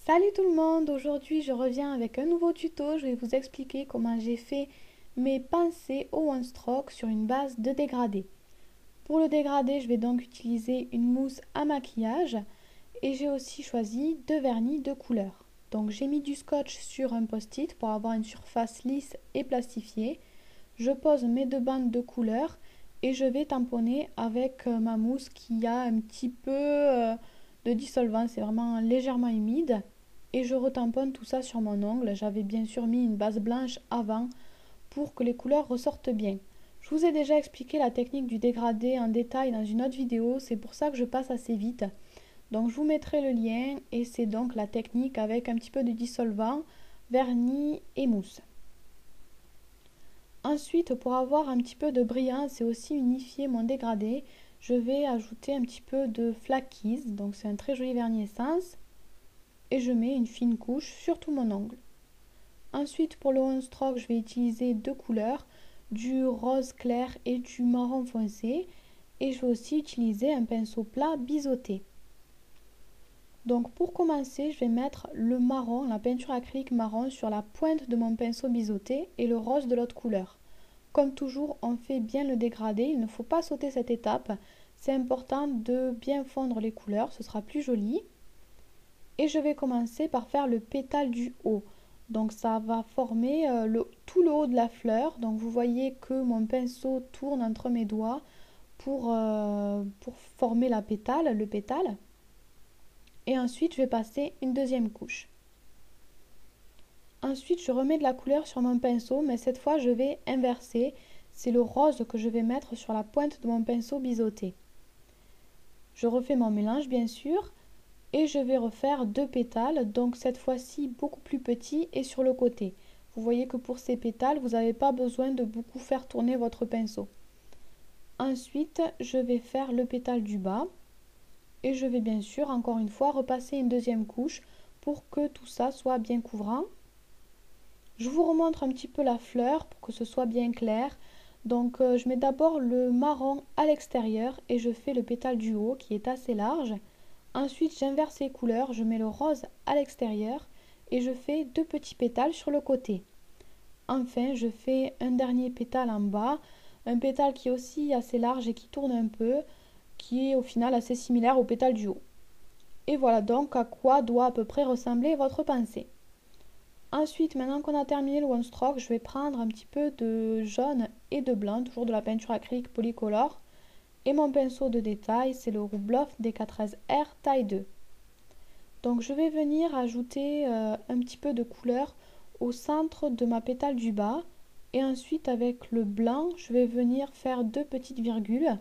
Salut tout le monde, aujourd'hui je reviens avec un nouveau tuto. Je vais vous expliquer comment j'ai fait mes pensées au One Stroke sur une base de dégradé. Pour le dégradé, je vais donc utiliser une mousse à maquillage et j'ai aussi choisi deux vernis de couleur. Donc j'ai mis du scotch sur un post-it pour avoir une surface lisse et plastifiée. Je pose mes deux bandes de couleur et je vais tamponner avec ma mousse qui a un petit peu de dissolvant, c'est vraiment légèrement humide. Et je retamponne tout ça sur mon ongle. J'avais bien sûr mis une base blanche avant pour que les couleurs ressortent bien. Je vous ai déjà expliqué la technique du dégradé en détail dans une autre vidéo, c'est pour ça que je passe assez vite. Donc je vous mettrai le lien et c'est donc la technique avec un petit peu de dissolvant, vernis et mousse. Ensuite, pour avoir un petit peu de brillance et aussi unifier mon dégradé, je vais ajouter un petit peu de Flakies, donc c'est un très joli vernis essence. Et je mets une fine couche sur tout mon ongle. Ensuite, pour le One Stroke, je vais utiliser deux couleurs, du rose clair et du marron foncé. Et je vais aussi utiliser un pinceau plat biseauté. Donc pour commencer, je vais mettre le marron, la peinture acrylique marron sur la pointe de mon pinceau biseauté et le rose de l'autre couleur. Comme toujours, on fait bien le dégradé, il ne faut pas sauter cette étape. C'est important de bien fondre les couleurs, ce sera plus joli. Et je vais commencer par faire le pétale du haut. Donc ça va former tout le haut de la fleur. Donc vous voyez que mon pinceau tourne entre mes doigts pour former le pétale. Et ensuite je vais passer une deuxième couche. Ensuite je remets de la couleur sur mon pinceau, mais cette fois je vais inverser. C'est le rose que je vais mettre sur la pointe de mon pinceau biseauté. Je refais mon mélange bien sûr. Et je vais refaire deux pétales, donc cette fois-ci beaucoup plus petits et sur le côté. Vous voyez que pour ces pétales, vous n'avez pas besoin de beaucoup faire tourner votre pinceau. Ensuite, je vais faire le pétale du bas et je vais bien sûr encore une fois repasser une deuxième couche pour que tout ça soit bien couvrant. Je vous remontre un petit peu la fleur pour que ce soit bien clair. Donc je mets d'abord le marron à l'extérieur et je fais le pétale du haut qui est assez large. Ensuite, j'inverse les couleurs, je mets le rose à l'extérieur et je fais deux petits pétales sur le côté. Enfin, je fais un dernier pétale en bas, un pétale qui est aussi assez large et qui tourne un peu, qui est au final assez similaire au pétale du haut. Et voilà donc à quoi doit à peu près ressembler votre pensée. Ensuite, maintenant qu'on a terminé le One Stroke, je vais prendre un petit peu de jaune et de blanc, toujours de la peinture acrylique polycolore. Et mon pinceau de détail, c'est le Rubloff DK13R taille 2. Donc je vais venir ajouter un petit peu de couleur au centre de ma pétale du bas. Et ensuite avec le blanc, je vais venir faire deux petites virgules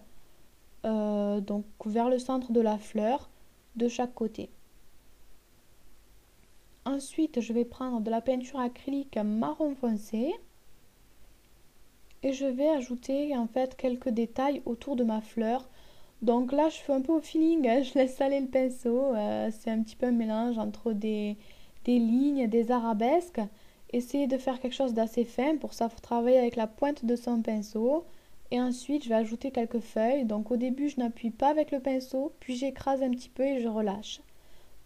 donc vers le centre de la fleur de chaque côté. Ensuite, je vais prendre de la peinture acrylique marron foncé. Et je vais ajouter en fait quelques détails autour de ma fleur. Donc là je fais un peu au feeling, hein, je laisse aller le pinceau, c'est un petit peu un mélange entre des lignes, des arabesques. Essayez de faire quelque chose d'assez fin, pour ça il faut travailler avec la pointe de son pinceau. Et ensuite je vais ajouter quelques feuilles, donc au début je n'appuie pas avec le pinceau, puis j'écrase un petit peu et je relâche.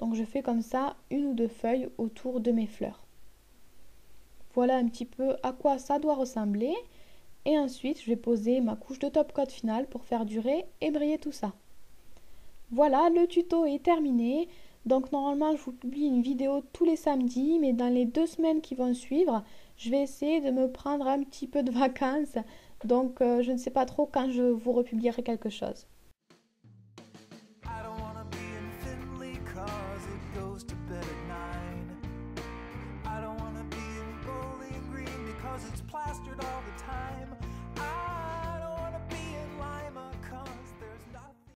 Donc je fais comme ça une ou deux feuilles autour de mes fleurs. Voilà un petit peu à quoi ça doit ressembler. Et ensuite, je vais poser ma couche de top coat finale pour faire durer et briller tout ça. Voilà, le tuto est terminé. Donc normalement, je vous publie une vidéo tous les samedis, mais dans les 2 semaines qui vont suivre, je vais essayer de me prendre un petit peu de vacances. Donc je ne sais pas trop quand je vous republierai quelque chose. It's plastered all